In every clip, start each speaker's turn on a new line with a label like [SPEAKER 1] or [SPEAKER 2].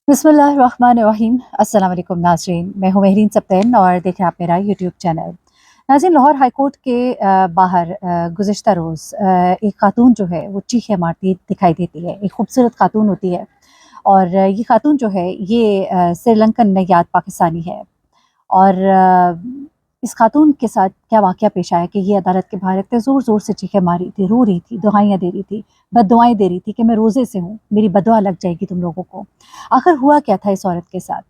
[SPEAKER 1] बिस्मिल्लाहिर्रहमानिर्रहीम। अस्सलाम वालेकुम नाज़रीन, मैं हूँ महरीन सब्तैन और देख रहे हैं आप मेरा यूट्यूब चैनल। नाज़रीन, लाहौर हाई कोर्ट के बाहर गुज़िश्ता रोज़ एक खातून जो है वो चीखें मारती दिखाई देती है। एक खूबसूरत खातून होती है और ये खातून जो है ये श्रीलंकन नैयाद पाकिस्तानी है। और इस खातून के साथ क्या वाक़या पेश आया कि ये अदालत के बाहर इतने ज़ोर-ज़ोर से चीखें मारी थी, रो रही थी, दुहाइयाँ दे रही थी, बद्दुआएँ दे रही थी कि मैं रोज़े से हूँ, मेरी बद्दुआ लग जाएगी तुम लोगों को। आखिर हुआ क्या था इस औरत के साथ?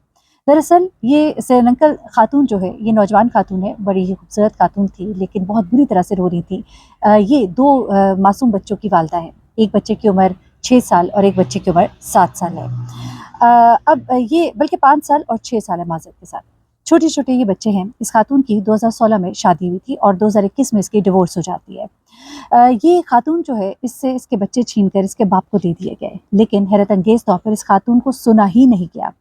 [SPEAKER 1] दरअसल ये श्रीलंकन खातून जो है, ये नौजवान खातून है, बड़ी ही खूबसूरत खातून थी, लेकिन बहुत बुरी तरह से रो रही थी। ये 2 मासूम बच्चों की वालिदा है। एक बच्चे की उम्र 6 साल और एक बच्चे की उम्र 7 साल है। अब ये बल्कि 5 साल और 6 साल है माज़रत के साथ। छोटे-छोटे ये बच्चे हैं। इस खातून की 2016 में शादी हुई थी और 2021 में इसकी डिवोर्स हो जाती है। ये खातून जो है इससे इसके बच्चे छीनकर इसके बाप को दे दिए गए, लेकिन हैरत अंगेज़ तौर पर इस खातून को सुना ही नहीं गया।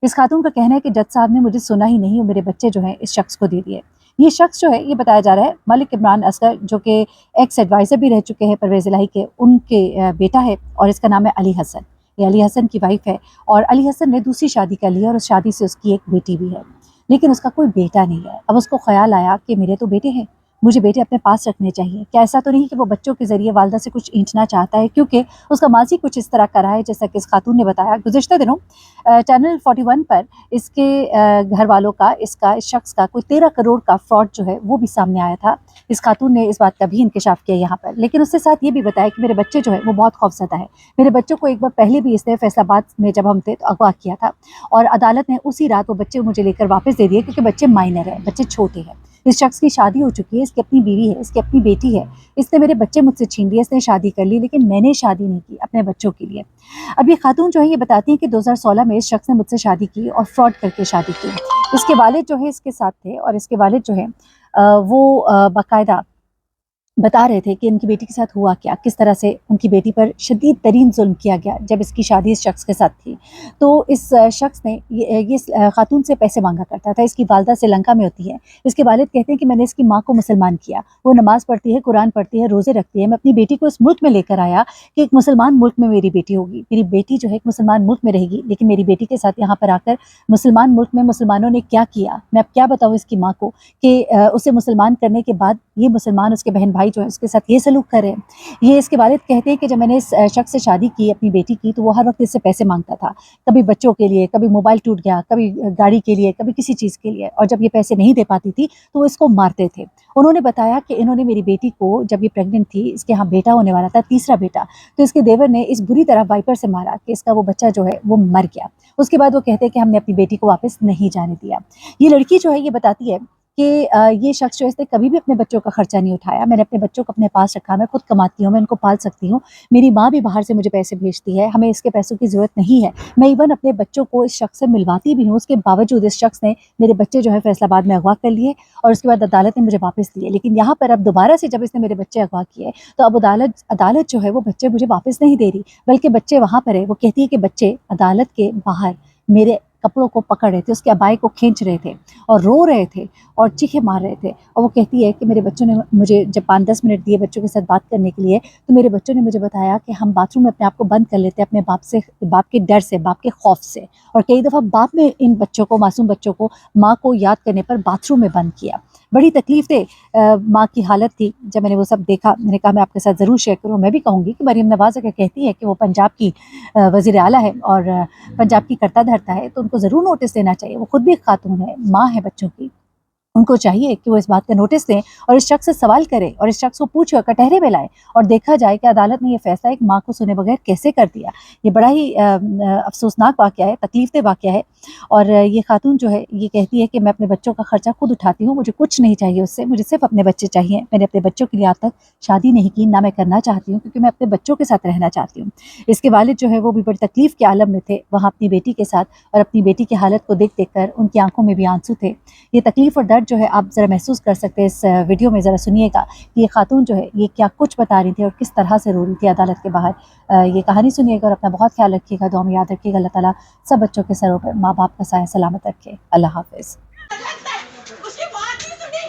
[SPEAKER 1] इस खातून का कहना है कि जज साहब ने मुझे सुना ही नहीं और मेरे बच्चे जो हैं इस शख्स को दे दिए। ये शख्स जो है ये बताया जा रहा है मलिक इमरान असगर, जो कि एक्स एडवाइज़र भी रह चुके हैं परवेज़ इलाही के, उनके बेटा है और इसका नाम है अली हसन। ये अली हसन की वाइफ़ है और अली हसन ने दूसरी शादी कर ली है और उस शादी से उसकी एक बेटी भी है। लेकिन उसका कोई बेटा नहीं है। अब उसको ख़्याल आया कि मेरे तो बेटे हैं, मुझे बेटे अपने पास रखने चाहिए। क्या ऐसा तो नहीं कि वो बच्चों के ज़रिए वालिदा से कुछ ऐंठना चाहता है, क्योंकि उसका माज़ी कुछ इस तरह का रहा है जैसा कि इस खातून ने बताया। गुज़िश्ता दिनों चैनल 41 पर इसके घर वालों का, इस शख्स का कोई 13 करोड़ का फ्रॉड जो है वो भी सामने आया था। इस खातून ने इस बात का भी इंकशाफ किया यहाँ पर। लेकिन उसके साथ ये भी बताया कि मेरे बच्चे जो है वो बहुत खौफ़ज़दा है। मेरे बच्चों को एक बार पहले भी इसने फैसलाबाद में जब हम थे तो अगवा किया था और अदालत ने उसी रात वो बच्चे मुझे लेकर वापस दे दिए, क्योंकि बच्चे माइनर हैं, बच्चे छोटे हैं। इस शख्स की शादी हो चुकी है, इसकी अपनी बीवी है, इसकी अपनी बेटी है। इसने मेरे बच्चे मुझसे छीन लिए, इसने शादी कर ली, लेकिन मैंने शादी नहीं की अपने बच्चों के लिए। अब ये खातून जो है ये बताती है कि 2016 में इस शख्स ने मुझसे शादी की और फ्रॉड करके शादी की। इसके वालिद जो है इसके साथ थे और इसके वालिद जो है वो बाकायदा बता रहे थे कि उनकी बेटी के साथ हुआ क्या, किस तरह से उनकी बेटी पर शदीद तरीन ज़ुल्म किया गया जब इसकी शादी इस शख्स के साथ थी। तो इस शख्स ने ये खातून से पैसे माँगा करता था। इसकी वालिदा श्रीलंका में होती है। इसके वालिद कहते हैं कि मैंने इसकी माँ को मुसलमान किया। वो नमाज़ पढ़ती है, कुरान पढ़ती है, रोज़े रखती है। मैं अपनी बेटी को इस मुल्क में लेकर आया कि एक मुसलमान मुल्क में मेरी बेटी होगी। मेरी बेटी जो है एक मुसलमान मुल्क में रहेगी, लेकिन मेरी बेटी के साथ यहाँ पर आकर मुसलमान मुल्क में मुसलमानों ने क्या किया, मैं अब क्या बताऊँ इसकी माँ को कि उसे मुसलमान करने के बाद ये मुसलमान उसके बहन भाई जो है उसके साथ ये सलूक कर रहे हैं। ये इसके वालिद कहते हैं कि जब मैंने इस शख्स से शादी की अपनी बेटी की, तो वो हर वक़्त इससे पैसे माँगता था। कभी बच्चों के लिए, कभी मोबाइल टूट गया, कभी गाड़ी के लिए, कभी किसी चीज़ के लिए, और जब ये पैसे नहीं दे पाती थी तो वो इसको मारते थे। उन्होंने बताया कि इन्होंने मेरी बेटी को, जब ये प्रेग्नेंट थी, इसके यहाँ बेटा होने वाला था, तीसरा बेटा, तो इसके देवर ने इस बुरी तरह वाइपर से मारा कि इसका वो बच्चा जो है वो मर गया। उसके बाद वो कहते हैं कि हमने अपनी बेटी को वापस नहीं जाने दिया। ये लड़की जो है ये बताती है कि ये शख्स जो है इसने कभी भी अपने बच्चों का खर्चा नहीं उठाया। मैंने अपने बच्चों को अपने पास रखा, मैं खुद कमाती हूँ, मैं इनको पाल सकती हूँ। मेरी माँ भी बाहर से मुझे पैसे भेजती है, हमें इसके पैसों की ज़रूरत नहीं है। मैं इवन अपने बच्चों को इस शख्स से मिलवाती भी हूँ, उसके बावजूद इस शख्स ने मेरे बच्चे जो है फैसलाबाद में अगवा कर लिए और उसके बाद अदालत ने मुझे वापस दिए। लेकिन यहाँ पर अब दोबारा से जब इसने मेरे बच्चे अगवा किए, तो अब अदालत जो है वो बच्चे मुझे वापस नहीं दे रही, बल्कि बच्चे वहाँ पर है। वो कहती है कि बच्चे अदालत के बाहर मेरे कपड़ों को पकड़ रहे थे, उसके अबाए को खींच रहे थे और रो रहे थे और चीखें मार रहे थे। और वो कहती है कि मेरे बच्चों ने मुझे जब 5-10 मिनट दिए बच्चों के साथ बात करने के लिए, तो मेरे बच्चों ने मुझे बताया कि हम बाथरूम में अपने आप को बंद कर लेते हैं अपने बाप के डर से, बाप के खौफ से। और कई दफ़ा बाप ने इन बच्चों को, मासूम बच्चों को, माँ को याद करने पर बाथरूम में बंद किया। बड़ी तकलीफ़ माँ की हालत थी। जब मैंने वो सब देखा, मैंने कहा मैं आपके साथ ज़रूर शेयर करूँ। मैं भी कहूँगी कि मरीम नवाज़ अगर कहती है कि वो पंजाब की वज़ीर आला है और पंजाब की करता धरता है, तो उनको ज़रूर नोटिस देना चाहिए। वो खुद भी एक खातून है, माँ है बच्चों की। उनको चाहिए कि वो इस बात का नोटिस दें और इस शख्स से सवाल करें और इस शख्स को पूछे और कटहरे में लाएँ और देखा जाए कि अदालत ने ये फैसला एक माँ को सुने बगैर कैसे कर दिया। ये बड़ा ही अफ़सोसनाक वाक़या है, तकलीफ़देह वाक़या है। और ये खातून जो है ये कहती है कि मैं अपने बच्चों का खर्चा खुद उठाती हूँ, मुझे कुछ नहीं चाहिए उससे, मुझे सिर्फ़ अपने बच्चे चाहिए। मैंने अपने बच्चों के लिए आज तक शादी नहीं की, ना मैं करना चाहती हूँ, क्योंकि मैं अपने बच्चों के साथ रहना चाहती हूँ। इसके वालिद जो है वो भी बड़ी तकलीफ़ के आलम में थे, वहाँ अपनी बेटी के साथ, और अपनी बेटी की हालत को देख-देख कर उनकी आँखों में भी आंसू थे। ये तकलीफ़ और दर्द जो है आप ज़रा महसूस कर सकते हैं। इस वीडियो में ज़रा सुनिएगा कि ये खातून जो है ये क्या कुछ बता रही थी और किस तरह से रो रही थी अदालत के बाहर। ये कहानी सुनिएगा और अपना बहुत ख्याल रखिएगा, दुआ में याद रखिएगा। अल्लाह ताला सब बच्चों के सरों पर माँ बाप का साया सलामत रखे। अल्लाह हाफ़िज़।
[SPEAKER 2] उसकी बात नहीं सुनी,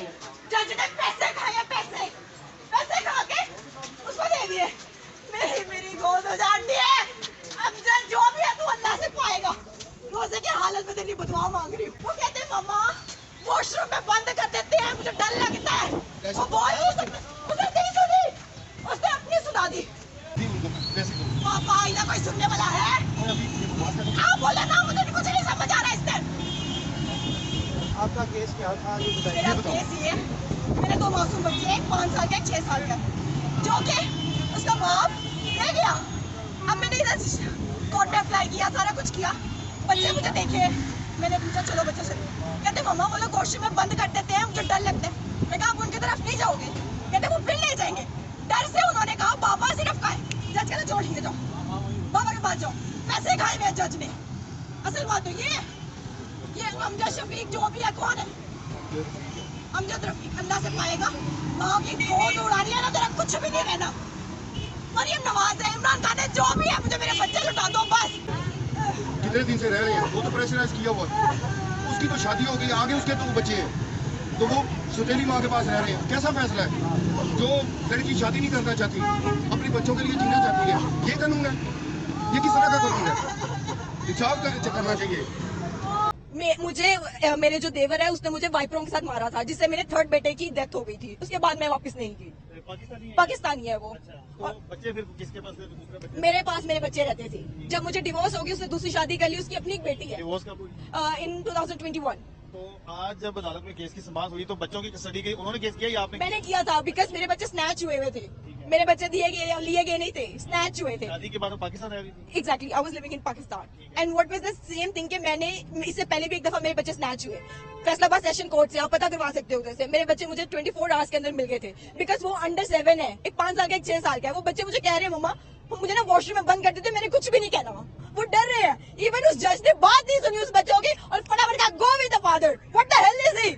[SPEAKER 2] जज ने पैसे खाए, पैसे खा के उसको दे दिए। मेरी गोद उजाड़ दी है। अब जज जो भी है तू हालत में तेरी बदुआ मांग रही हूँ। वो कहते हैं मम्मा वॉशरूम में बंद कर देते हैं, मुझे डर लगता है। वो बोल नहीं सकते, उसने नहीं सुनी, उसने अपनी सुना दी। पापा इधर कोई सुनने वाला है? आप बोले ना, मुझे कुछ नहीं समझ आ रहा है इससे।
[SPEAKER 3] आपका केस क्या था ये
[SPEAKER 2] मेरा
[SPEAKER 3] बताइए।
[SPEAKER 2] केस ये, मेरे दो मासूम बच्चे, एक 5 साल का, एक 6 साल का, जो कि उसका बाप ले गया। अब मैंने इधर कोर्ट में अप्लाई किया, सारा कुछ किया, बच्चे मुझे देखे, मैंने पूछा चलो बच्चों से, कहते मम्मा वो लोग वॉशरूम में बंद कर देते हैं, मुझे डर लगता है। मैं कहा आप उनकी तरफ नहीं जाओगे, कहते वो फिर ले जाएंगे। डर से उन्होंने कहा पापा सिर्फ खाए, जज कहते छोड़ के जाओ, पापा के पास जाओ, पैसे खाए हुए जज ने। असल बात तो ये अमजद शफीक जो भी है, कौन है अमजद रफीक, अल्लाह से पाएगा, माँ की गोद उड़ानी है ना, तेरा कुछ भी नहीं रहना। मरियम नवाज है, इमरान खान है, जो भी है, मुझे मेरे बच्चे लौटा दो बस।
[SPEAKER 4] कितने दिन से रह रहे हैं? वो तो प्रेशराइज किया हुआ है। उसकी तो शादी हो गई, आगे उसके तो बच्चे हैं, तो वो सौतेली माँ के पास रह रहे हैं। कैसा फैसला है? जो लड़की शादी नहीं करना चाहती, अपने बच्चों के लिए जीना चाहती है, ये कानून है? ये किस तरह का कानून है? इंसाफ करना चाहिए।
[SPEAKER 2] मुझे मेरे जो देवर है उसने मुझे वाइपरों के साथ मारा था, जिससे मेरे 3rd बेटे की डेथ हो गई थी। उसके बाद मैं वापस नहीं की। पाकिस्तानी है वो।
[SPEAKER 3] तो बच्चे फिर किसके पास थे? दूसरे बच्चे
[SPEAKER 2] मेरे पास मेरे बच्चे रहते थे। जब मुझे डिवोर्स हो गई, उसने दूसरी शादी कर ली, उसकी अपनी एक बेटी है।
[SPEAKER 3] डिवोर्स कब हुई?
[SPEAKER 2] इन 2021
[SPEAKER 3] तो आज जब अदालत में केस की समाप्त हुई तो बच्चों की कस्टडी की उन्होंने केस किया या आपने?
[SPEAKER 2] मैंने किया था, बिकॉज मेरे बच्चे स्नैच हुए हुए थे। मेरे बच्चे लिए गए नहीं थे, स्नैच हुए थे।
[SPEAKER 3] शादी के बाद वो पाकिस्तान रह रही थी।
[SPEAKER 2] Exactly, I was living in Pakistan. And what was the same thing कि मैंने इससे पहले भी एक दफा मेरे बच्चे स्नैच हुए फैसलाबाद सेशन कोर्ट से, आप पता करवा सकते हो उधर से। मेरे बच्चे मुझे 24 आवर्स के अंदर मिल गए थे, बिकॉज वो अंडर 7 है, एक 5 साल का, एक 6 साल का है। वो बच्चे मुझे कह रहे हैं मम्मा मुझे ना वॉशरूम में बंद कर देते, मैंने कुछ भी नहीं कहना। वो डर रहे हैं। इवन उस जज ने बात नहीं सुनी उस बच्चों की और फटाफट कहा go with the father. What the hell is he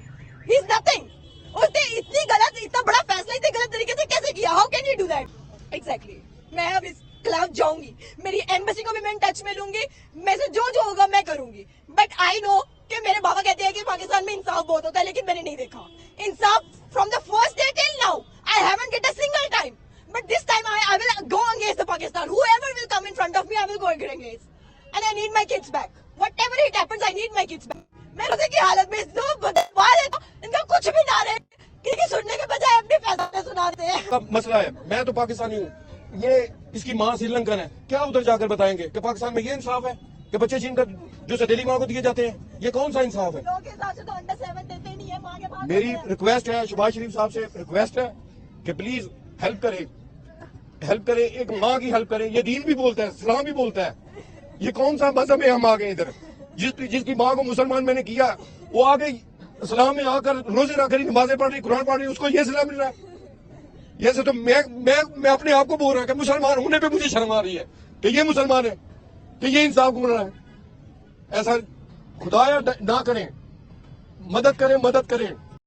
[SPEAKER 2] is nothing. उसने इतनी गलत, इतना बड़ा फैसला इतने गलत तरीके से कैसे किया? How can you do that? Exactly मैं अब इस खिलाफ जाऊंगी, मेरी एम्बेसी को भी मैं टच में लूंगी, मैं से जो जो होगा मैं करूंगी। बट आई नो कि मेरे बाबा कहते हैं कि पाकिस्तान में इंसाफ बहुत होता है, लेकिन मैंने नहीं देखा इंसाफ from the first day till now. I haven't get a single time, but this time I will go against the Pakistan. Whoever will come in front of me, I will go against, and I need my kids back. Whatever it happens, I need my kids back. मैं रोजे की हालत में जो बदलवा रहे हो, इनका कुछ भी ना रहे, क्योंकि सुनने के बजाय अपने फैसले सुनाते हैं।
[SPEAKER 5] का मसला है। मैं तो पाकिस्तानी हूँ, ये इसकी माँ श्रीलंकन है। क्या उधर जाकर बताएंगे कि पाकिस्तान में ये इंसाफ है कि बच्चे छीनकर जो सौतेली माँ को दिए जाते हैं? ये कौन सा इंसाफ है?
[SPEAKER 2] लोगों के हिसाब से तो अंडर 7 देते नहीं है, माँ के पास
[SPEAKER 5] मेरी
[SPEAKER 2] होते हैं।
[SPEAKER 5] रिक्वेस्ट है, शहबाज शरीफ साहब से रिक्वेस्ट है कि प्लीज हेल्प करें, एक माँ की हेल्प करें। ये दीन भी बोलता है, इस्लाम भी बोलता है। ये कौन सा मजहब है हम आ गए इधर? जिसकी माँ को मुसलमान मैंने किया, वो आ गई इस्लाम में आकर रोजे रख रही, नमाजें पढ़ रही, कुरान पढ़ रही, उसको ये सलाह मिल रहा है। ये से तो मैं अपने आप को बोल रहा कि मुसलमान होने पे मुझे शर्म आ रही है कि ये मुसलमान है, कि ये इंसाफ बोल रहा है। ऐसा खुदाया ना करें, मदद करें।